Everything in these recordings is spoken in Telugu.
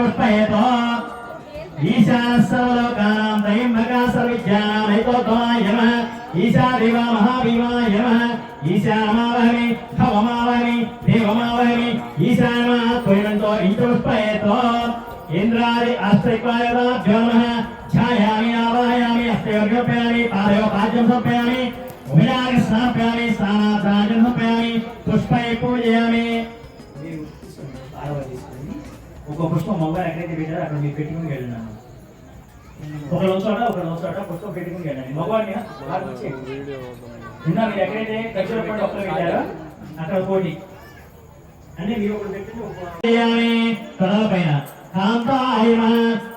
इंद्रपुष्पयतो ईशानसर्वलोकानां त्रयम्बका सर्वविद्यानामैतोत्तमाय नमः ईशादेवा महाभीमाय नमः ईशानमावहमि भवमावहमि देवमावहमि ईशानमा त्वयन्तो इंद्रपुष्पयतो इंद्रादि अष्टैक्वायताभ्यो नमः ध्यायामि आवाहयामि हस्तयोर्योपयामि पादयो पाद्यं समर्पयामि उभयागि स्नापयामि स्नानाचार्यं समर्पयामि पुष्पै पूजयामि ఒక పుష్పం మొబైల్ ఎక్కడైతే పెట్టారో అక్కడ మీరు పెట్టుకుని వెళ్ళండి ఒకళ్ళ చోట పుష్పం పెట్టుకుని వెళ్ళండి మొబైల్ నిన్న మీరు ఎక్కడైతే ఖర్చుల పండు ఒక్కరు పెట్టారో అక్కడ కోటి అంటే మీరు ఒకటి పెట్టుకుని తొడల పైన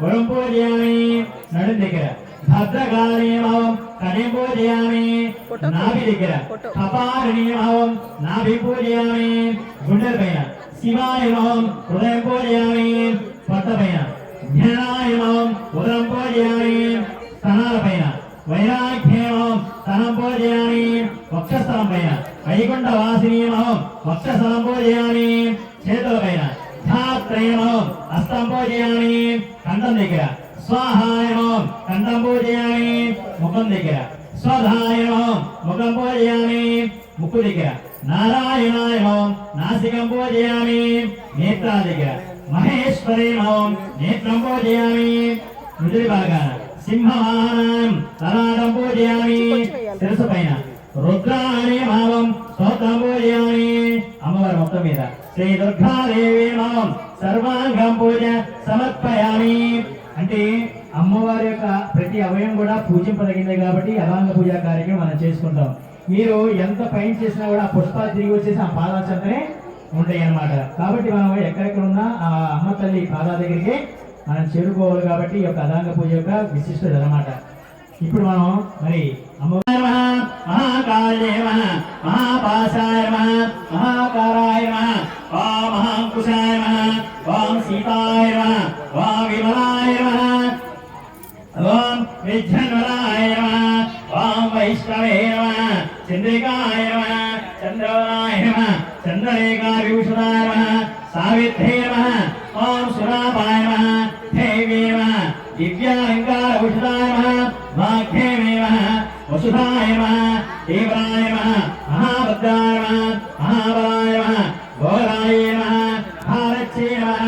వరం పూజయామి నడు దగ్గర భద్రకాళీయమవం కడిం పూజయామి నాభి దగ్గర కపాలినీయమవం నాభి పూజయామి గుండెల పైన శివాయమవం హృదయం పూజయామి పొట్ట పైన జ్ఞానాయమవం ఉదరం పూజయామి స్తనాల పైన వైరాగ్యమవం స్తనం పూజయామి వక్షస్థలం పైన వైకుంఠ వాసినీయమవం వక్షస్థలం పూజయామి చేతుల పైన ధాత్రయమవం హస్తం పూజయామి కంఠం దగ్గర స్వాహాయమవం కంఠం పూజయామి ముఖం దగ్గర స్వధాయమవం ముఖం పూజయామి ముక్కు దగ్గర నారాయణాయమవం నాసికం పూజయామి నేత్రాల దగ్గర మహేశ్వరీమవం నేత్రం పూజయామి నుదుటి భాగాన సింహవాహనం తలాటం పూజయామి శిరస్సు పైన రుద్రాణీయమవం స్తోత్రం పూజయామి అమ్మవారి మొత్తం మీద శ్రీ దుర్గాదేవి మవం సర్వాంగం పూజ సమర్పయామి అంటే అమ్మవారి యొక్క ప్రతి అవయం కూడా పూజింపదగింది కాబట్టి అవాంగ పూజా కార్యక్రమం మనం చేసుకుంటాం. మీరు ఎంత పైన చేసినా కూడా ఆ పుష్పాలు తిరిగి వచ్చేసి ఆ పాదాల చెంతనే ఉంటాయి అన్నమాట. కాబట్టి మనం ఎక్కడెక్కడ ఉన్నా ఆ అమ్మ తల్లి పాదాల దగ్గరికి మనం చేరుకోవాలి కాబట్టి ఈ యొక్క అదాంగ పూజ యొక్క విశిష్టత అన్నమాట. ఇప్పుడు మనం మరి అమ్మవారి మహాకాళే నమః మహాపాశాయ నమః మహాకారాయ నమః ఓం మహాంకుశాయ నమః ఓం సీతాయ నమః ఓం విమలాయ నమః ఓం విఘ్నవరాయ నమః ఓం వైష్ణవే నమః చంద్రికాయ నమః చంద్రవరాయ నమః చంద్రరేఖావిభూషితాయ నమః సావిత్రే నమః ఓం సురాపాయ నమః దేవే నమః దివ్యాలంకారభూషితాయ నమః వాగ్దే నమః వసుధాయ నమః తీవ్రాయ నమః మహాభద్రాయ నమః మహాబలాయ నమః ఘోరాయ నమః భారచ్చే నమః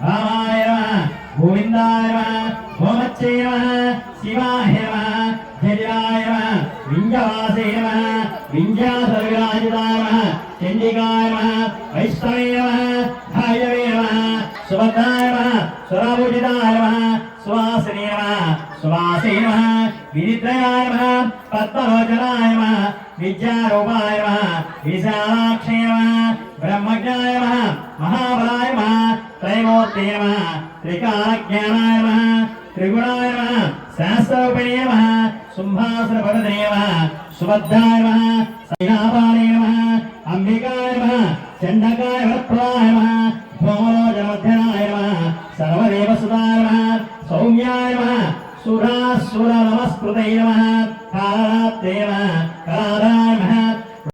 భామాయ నమః గోవిందాయ నమః గోమచ్చే నమః శివాయ నమః జయాయ నమః వింజవాసే నమః వింజాసర్విరాజితాయ నమః చండికాయ నమః వైష్ణవే నమః ధాయవే నమః సుభద్రాయ నమః సురాభూషితాయ నమః సువాసినే నమః సువాసే నమః వినిద్రయాయ నమః పద్మలోచనాయ నమః విద్యారూపాయ నమః విశాలాక్షే నమః బ్రహ్మజ్ఞాయ నమః మహాబలాయ నమః త్రైమూర్తే నమః త్రికాలజ్ఞానాయ నమః త్రిగుణాయ నమః శాస్త్రరూపిణే నమః సింహాసనపరదే నమః సుభద్రాయ నమః సైనాపాణే నమః అంబికాయ నమః చండకాయ వరప్రదాయ నమః భోమలోచనమధ్యనాయ నమః సర్వదేవసుతాయ నమః సౌమ్యాయ నమః సురాసుర నమస్కృతై నమః కాళరాత్రే నమః